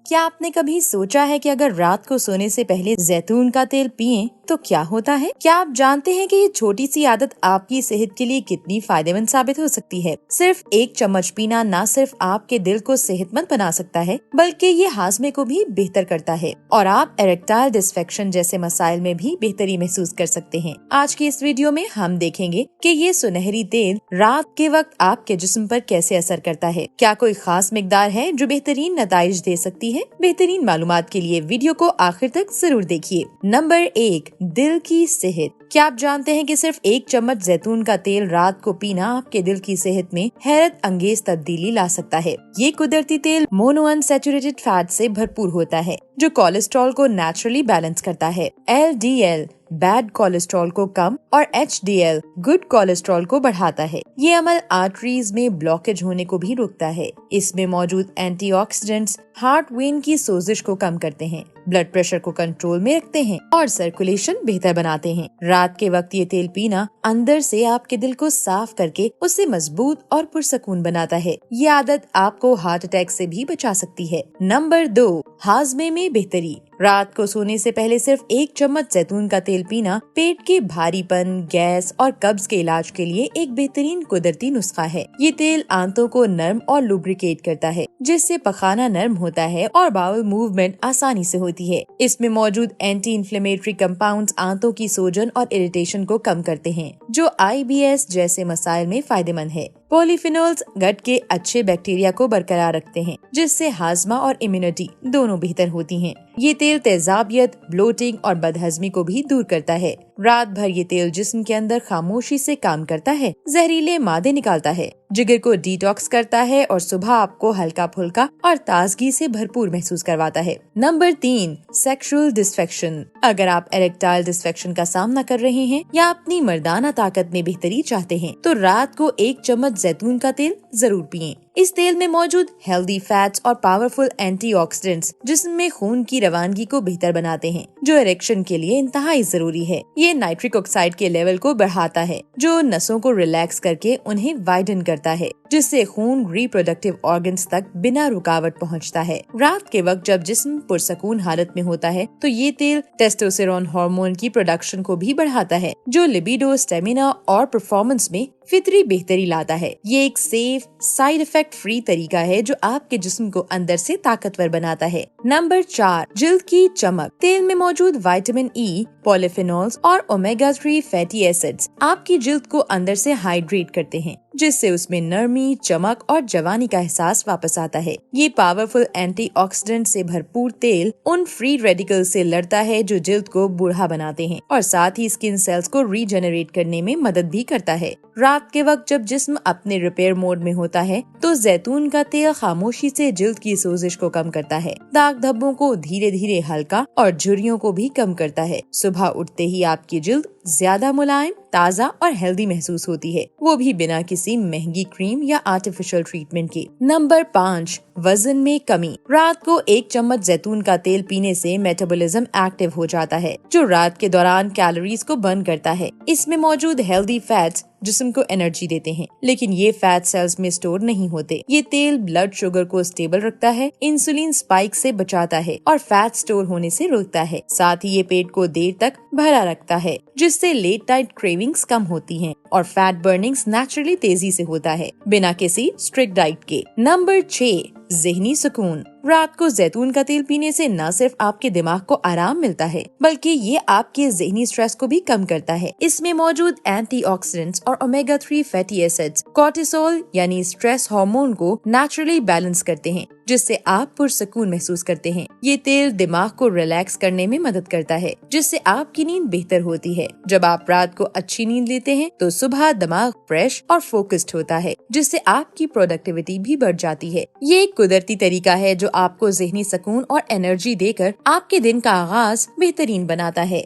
क्या आपने कभी सोचा है कि अगर रात को सोने से पहले जैतून का तेल पिएं तो क्या होता है? क्या आप जानते हैं कि ये छोटी सी आदत आपकी सेहत के लिए कितनी फायदेमंद साबित हो सकती है? सिर्फ एक चम्मच पीना न सिर्फ आपके दिल को सेहतमंद बना सकता है, बल्कि ये हाजमे को भी बेहतर करता है और आप इरेक्टाइल डिस्फंक्शन जैसे मसाइल में भी बेहतरी महसूस कर सकते हैं। आज की इस वीडियो में हम देखेंगे कि ये सुनहरी तेल रात के वक्त आपके जिस्म पर कैसे असर करता है। क्या कोई खास मिकदार है जो बेहतरीन नताइज दे सकती है? बेहतरीन मालूमात के लिए वीडियो को आखिर तक जरूर देखिए। नंबर 1, दिल की सेहत। क्या आप जानते हैं कि सिर्फ एक चम्मच जैतून का तेल रात को पीना आपके दिल की सेहत में हैरत अंगेज तब्दीली ला सकता है। ये कुदरती तेल मोनोअनसैचुरेटेड फैट से भरपूर होता है जो कोलेस्ट्रॉल को नेचुरली बैलेंस करता है। LDL बैड कोलेस्ट्रॉल को कम और HDL गुड कोलेस्ट्रॉल को बढ़ाता है। ये अमल आर्टरीज में ब्लॉकेज होने को भी रोकता है। इसमें मौजूद एंटीऑक्सीडेंट्स हार्ट वेन की सोजिश को कम करते हैं, ब्लड प्रेशर को कंट्रोल में रखते हैं और सर्कुलेशन बेहतर बनाते हैं। रात के वक्त ये तेल पीना अंदर से आपके दिल को साफ करके उसे मजबूत और पुरसकून बनाता है। ये आदत आपको हार्ट अटैक से भी बचा सकती है। नंबर 2, हाजमे में बेहतरी। रात को सोने से पहले सिर्फ एक चम्मच जैतून का तेल पीना पेट के भारीपन, गैस और कब्ज के इलाज के लिए एक बेहतरीन कुदरती नुस्खा है। ये तेल आंतों को नर्म और लुब्रिकेट करता है, जिससे पखाना नर्म होता है और बाउल मूवमेंट आसानी से होती है। इसमें मौजूद एंटी इन्फ्लेमेटरी कंपाउंड्स आंतों की सूजन और इरिटेशन को कम करते हैं, जो IBS जैसे मसाइल में फायदेमंद है। पॉलीफिनोल्स गट के अच्छे बैक्टीरिया को बरकरार रखते हैं, जिससे हाजमा और इम्यूनिटी दोनों बेहतर होती हैं। ये तेल तेजाबियत, ब्लोटिंग और बदहजमी को भी दूर करता है। रात भर ये तेल जिस्म के अंदर खामोशी से काम करता है, जहरीले मादे निकालता है, जिगर को डिटॉक्स करता है और सुबह आपको हल्का फुल्का और ताजगी से भरपूर महसूस करवाता है। Number 3, sexual dysfunction. अगर आप इरेक्टाइल डिस्फंक्शन का सामना कर रहे हैं या अपनी मर्दाना ताकत में बेहतरी चाहते हैं, तो रात को एक चम्मच जैतून का तेल जरूर पिएं। इस तेल में मौजूद हेल्दी फैट्स और पावरफुल एंटीऑक्सीडेंट्स जिस्म में खून की रवानगी को बेहतर बनाते हैं, जो इरेक्शन के लिए इंतहाई जरूरी है। ये नाइट्रिक ऑक्साइड के लेवल को बढ़ाता है, जो नसों को रिलैक्स करके उन्हें वाइडन करता है, जिससे खून रिप्रोडक्टिव ऑर्गन्स तक बिना रुकावट पहुंचता है। रात के वक्त जब जिस्म पुरसकून हालत में होता है, तो ये तेल टेस्टोस्टेरोन हार्मोन की प्रोडक्शन को भी बढ़ाता है, जो लिबिडो, स्टेमिना और परफॉर्मेंस में फितरी बेहतरी लाता है। ये एक सेफ, साइड इफेक्ट फ्री तरीका है जो आपके जिस्म को अंदर से ताकतवर बनाता है। नंबर 4, जिल्द की चमक। तेल में मौजूद विटामिन E, पॉलीफिनोल्स और ओमेगा 3 फैटी एसिड्स आपकी जिल्द को अंदर से हाइड्रेट करते हैं, जिससे उसमें नरमी, चमक और जवानी का एहसास वापस आता है। ये पावरफुल एंटीऑक्सीडेंट से भरपूर तेल उन फ्री रेडिकल से लड़ता है जो जिल्द को बूढ़ा बनाते हैं और साथ ही स्किन सेल्स को रीजेनरेट करने में मदद भी करता है। रात के वक्त जब जिस्म अपने रिपेयर मोड में होता है, तो जैतून का तेल खामोशी से जिल्द की सोजिश को कम करता है, दाग धब्बों को धीरे धीरे हल्का और झुर्रियों को भी कम करता है। सुबह उठते ही आपकी जिल्द ज्यादा मुलायम, ताज़ा और हेल्दी महसूस होती है, वो भी बिना किसी महंगी क्रीम या आर्टिफिशियल ट्रीटमेंट के। नंबर 5, वजन में कमी। रात को एक चम्मच जैतून का तेल पीने से मेटाबॉलिज्म एक्टिव हो जाता है, जो रात के दौरान कैलोरीज को बर्न करता है। इसमें मौजूद हेल्दी फैट्स जिस्म को एनर्जी देते हैं, लेकिन ये फैट सेल्स में स्टोर नहीं होते। ये तेल ब्लड शुगर को स्टेबल रखता है, इंसुलिन स्पाइक से बचाता है और फैट स्टोर होने से रोकता है। साथ ही ये पेट को देर तक भरा रखता है, जिससे लेट नाइट क्रेविंग्स कम होती हैं और फैट बर्निंग्स नेचुरली तेजी से होता है, बिना किसी स्ट्रिक्ट डाइट के। नंबर 6, ज़हनी सुकून। रात को जैतून का तेल पीने से न सिर्फ आपके दिमाग को आराम मिलता है, बल्कि ये आपके ज़हनी स्ट्रेस को भी कम करता है। इसमें मौजूद एंटीऑक्सीडेंट्स और ओमेगा 3 फैटी एसिड्स कोर्टिसोल यानी स्ट्रेस हार्मोन को नेचुरली बैलेंस करते हैं, जिससे आप पुरसकून महसूस करते हैं। ये तेल दिमाग को रिलैक्स करने में मदद करता है, जिससे आपकी नींद बेहतर होती है। जब आप रात को अच्छी नींद लेते हैं, तो सुबह दिमाग फ्रेश और फोकस्ड होता है, जिससे आपकी प्रोडक्टिविटी भी बढ़ जाती है। ये एक कुदरती तरीका है जो आपको ज़हनी सुकून और एनर्जी देकर आपके दिन का आगाज बेहतरीन बनाता है।